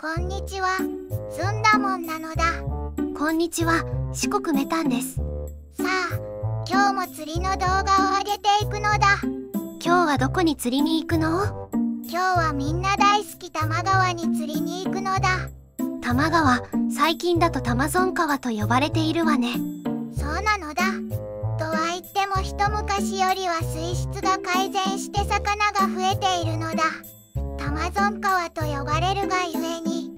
こんにちは。ずんだもんなのだ。こんにちは。四国メタンです。さあ、今日も釣りの動画を上げていくのだ。今日はどこに釣りに行くの？今日はみんな大好き多摩川に釣りに行くのだ。多摩川、最近だとタマゾン川と呼ばれているわね。そうなのだ。とは言っても一昔よりは水質が改善して魚が増えているのだ。タマゾン川と呼ばれるがゆえに、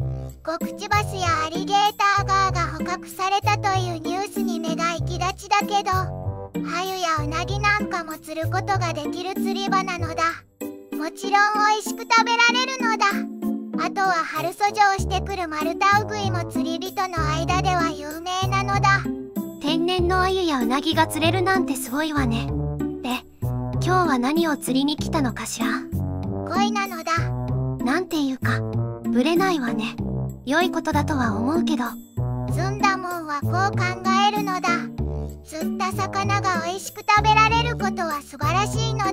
コクチバスやアリゲーターガーが捕獲されたというニュースに目が行きがちだけど、ハユやウナギなんかも釣ることができる釣り場なのだ。もちろん美味しく食べられるのだ。あとは春遡上してくるマルタウグイも釣り人の間では有名なのだ。天然のアユやウナギが釣れるなんてすごいわね。で、今日は何を釣りに来たのかしら？恋なのだ。なんていうか、ぶれないわね。良いことだとは思うけど。ずんだもんはこう考えるのだ。釣った魚が美味しく食べられることは素晴らしいのだ。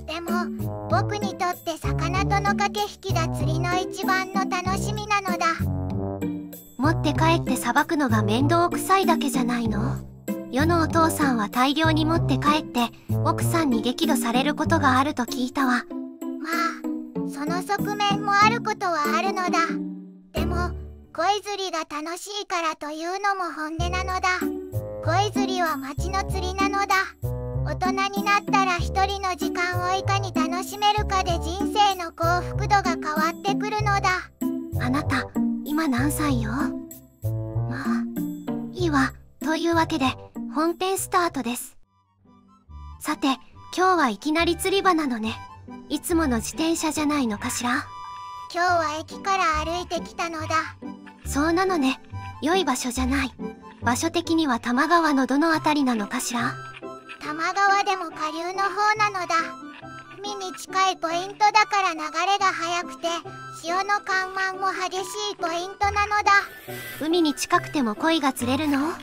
でも僕にとって魚との駆け引きが釣りの一番の楽しみなのだ。持って帰ってさばくのが面倒くさいだけじゃないの？世のお父さんは大量に持って帰って奥さんに激怒されることがあると聞いたわ。まあその側面もあることはあるのだ。でも鯉釣りが楽しいからというのも本音なのだ。鯉釣りは町の釣りなのだ。大人になったら一人の時間をいかに楽しめるかで人生の幸福度が変わってくるのだ。あなた、今何歳よ？まあ、いいわ。というわけで、本編スタートです。さて、今日はいきなり釣り場なのね。いつもの自転車じゃないのかしら？今日は駅から歩いてきたのだ。そうなのね。良い場所じゃない。場所的には多摩川のどのあたりなのかしら？多摩川でも下流の方なのだ。海に近いポイントだから流れが速くて、潮の干満も激しいポイントなのだ。海に近くても鯉が釣れるの？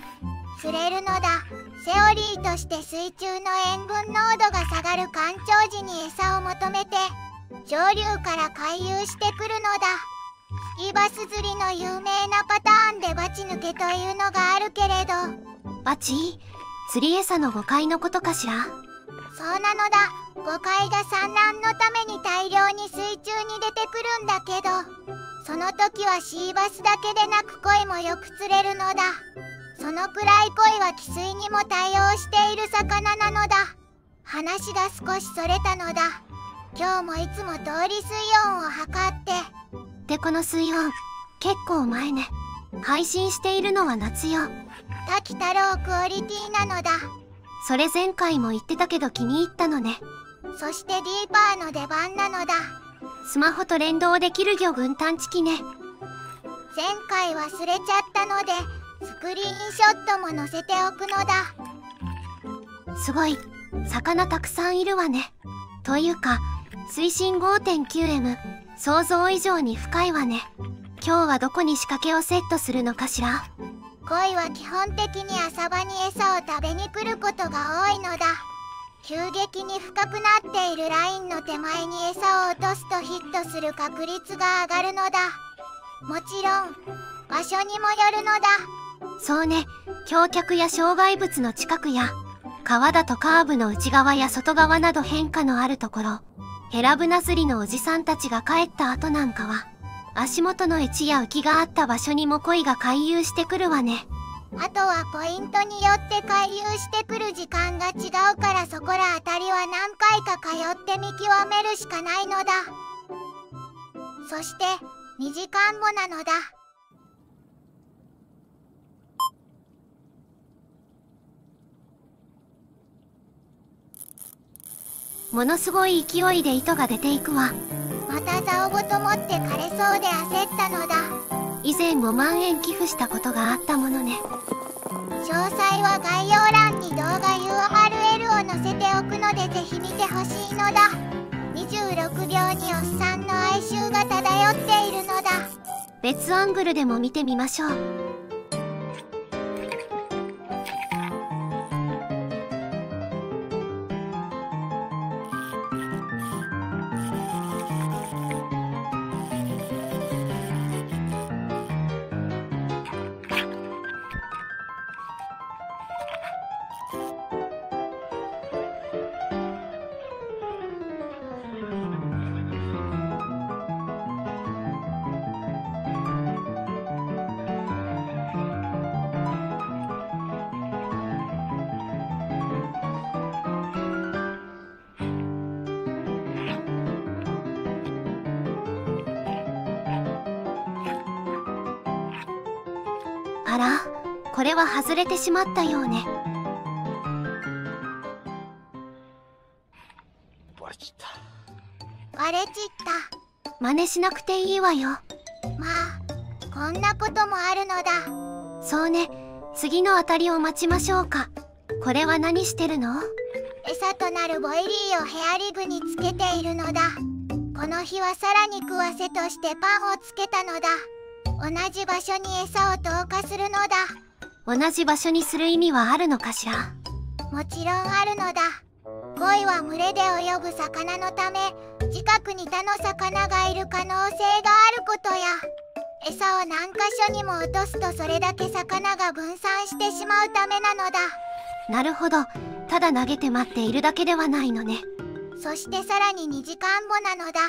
釣れるのだ。セオリーとして水中の塩分濃度が下がる干潮時に餌を求めて上流から回遊してくるのだ。スキバス釣りの有名なパターンでバチ抜けというのがあるけれど。バチ？釣り餌の誤解のことかしら？そうなのだ。誤解が産卵のために大量に水中に出てくるんだけど、その時はシーバスだけでなく鯉もよく釣れるのだ。そのくらい鯉は汽水にも対応している魚なのだ。話が少しそれたのだ。今日もいつも通り水温を測って。で、この水温、結構前ね。配信しているのは夏よ。滝太郎クオリティなのだ。それ前回も言ってたけど気に入ったのね。そしてディーパーの出番なのだ。スマホと連動できる魚群探知機ね。前回忘れちゃったのでスクリーンショットも載せておくのだ。すごい。魚たくさんいるわね。というか、水深 5.9m、想像以上に深いわね。今日はどこに仕掛けをセットするのかしら？鯉は基本的に浅場に餌を食べに来ることが多いのだ。急激に深くなっているラインの手前に餌を落とすとヒットする確率が上がるのだ。もちろん場所にもよるのだ。そうね。橋脚や障害物の近くや川だとカーブの内側や外側など変化のあるところ、ヘラブナ釣りのおじさんたちが帰った後なんかは足元のエチや浮きがあった場所にも鯉が回遊してくるわね。あとはポイントによって回遊してくる時間が違うから、そこらあたりは何回か通って見極めるしかないのだ。そして2時間後なのだ。ものすごい勢いで糸が出ていくわ。また竿ごと持って枯れそうで焦ったのだ。以前5万円寄付したことがあったものね。詳細は概要欄に動画 URL を載せておくのでぜひ見てほしいのだ。26秒におっさんの哀愁が漂っているのだ。別アングルでも見てみましょう。あら、これは外れてしまったようね。割れちった。割れちった。真似しなくていいわよ。まあ、こんなこともあるのだ。そうね、次の当たりを待ちましょうか。これは何してるの？餌となるボイリーをヘアリグにつけているのだ。この日はさらに食わせとしてパンをつけたのだ。同じ場所に餌を投下するのだ。同じ場所にする意味はあるのかしら？もちろんあるのだ。鯉は群れで泳ぐ魚のため、近くに他の魚がいる可能性があることや、餌を何箇所にも落とすとそれだけ魚が分散してしまうためなのだ。なるほど、ただ投げて待っているだけではないのね。そしてさらに2時間後なのだ。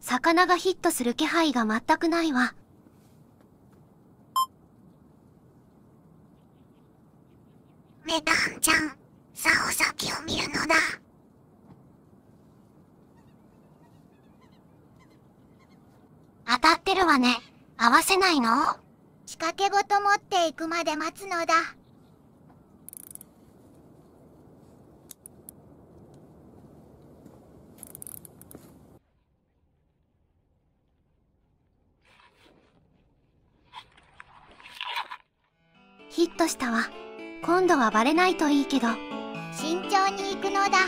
魚がヒットする気配が全くないわ。メタンちゃん、竿先を見るのだ。当たってるわね。合わせないの？仕掛けごと持っていくまで待つのだ。ヒットしたわ。今度はバレないといいけど。慎重に行くのだ。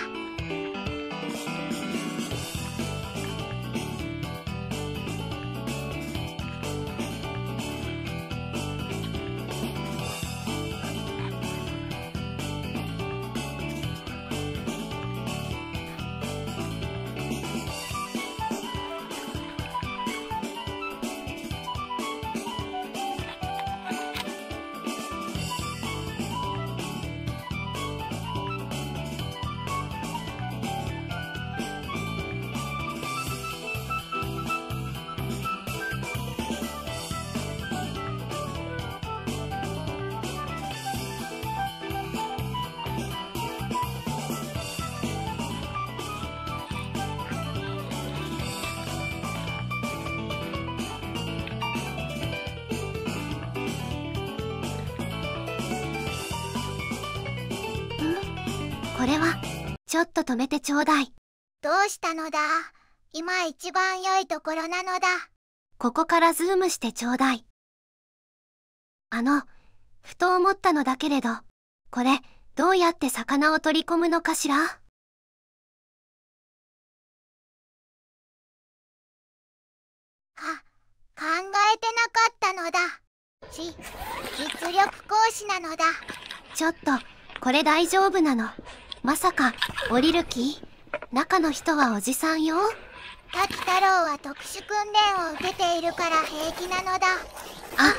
これは、ちょっと止めてちょうだい。どうしたのだ？今一番良いところなのだ。ここからズームしてちょうだい。ふと思ったのだけれど、これ、どうやって魚を取り込むのかしら？考えてなかったのだ。実力行使なのだ。ちょっと、これ大丈夫なの？まさか、降りる気？中の人はおじさんよ。滝太郎は特殊訓練を受けているから平気なのだ。あ、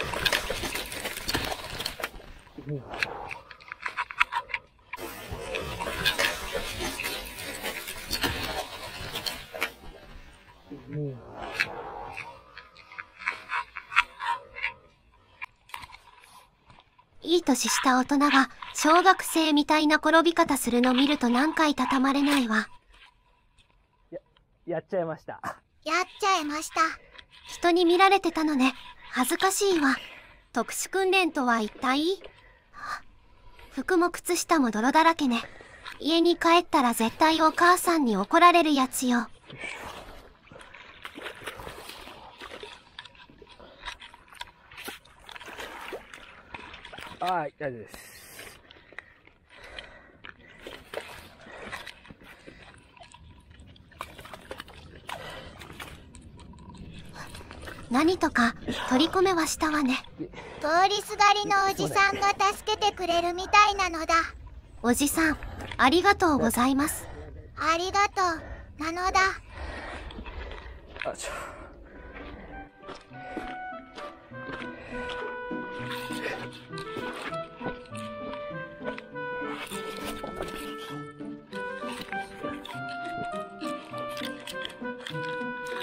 いい年した大人が小学生みたいな転び方するの見ると何回畳まれないわ。やっちゃいました。やっちゃいました。人に見られてたのね。恥ずかしいわ。特殊訓練とは一体？服も靴下も泥だらけね。家に帰ったら絶対お母さんに怒られるやつよ。はい、大丈夫です。何とか取り込めはしたわね。通りすがりのおじさんが助けてくれるみたいなのだ。おじさん、ありがとうございます。ありがとう、なのだ。よいしょ。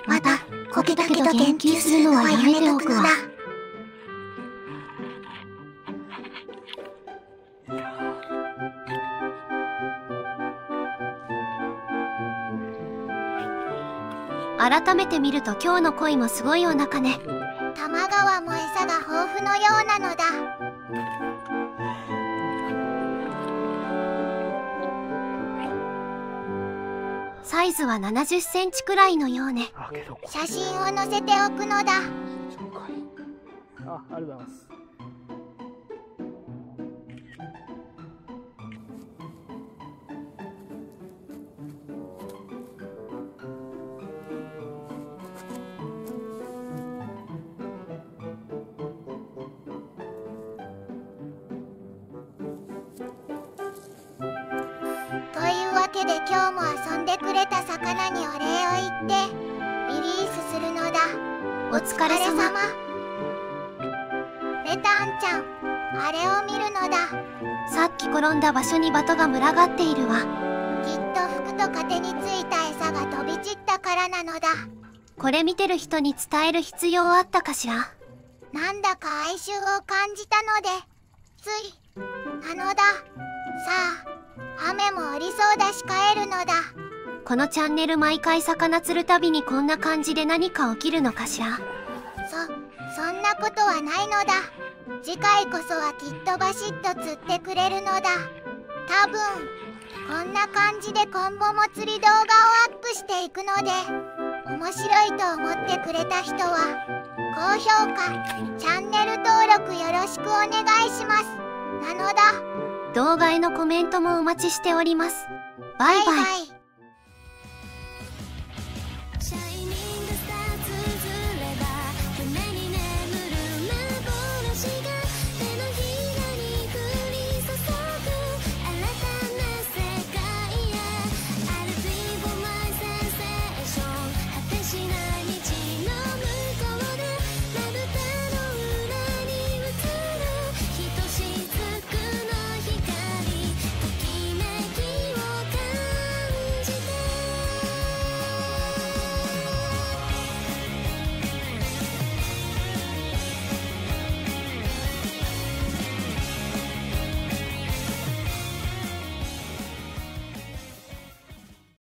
また、こけたけど研究するのはやめておくわ。改めて見ると今日の恋もすごいお腹ね。多摩川も餌が豊富のようなのだ。サイズは70センチくらいのようね。写真を載せておくのだ。ありがとうございます。というわけで今日も遊んでくれた魚にお礼を言ってリリースするのだ。お疲れ様。レタンちゃん、あれを見るのだ。さっき転んだ場所にバトが群がっているわ。きっと服と糧についた餌が飛び散ったからなのだ。これ見てる人に伝える必要あったかしら。なんだか哀愁を感じたのでついなのだ。さあ、雨も降りそうだし帰るのだ。このチャンネル毎回魚釣るたびにこんな感じで何か起きるのかしら。そんなことはないのだ。次回こそはきっとバシッと釣ってくれるのだ。多分こんな感じで今後も釣り動画をアップしていくので、面白いと思ってくれた人は高評価、チャンネル登録よろしくお願いしますなのだ。動画へのコメントもお待ちしております。バイバイ。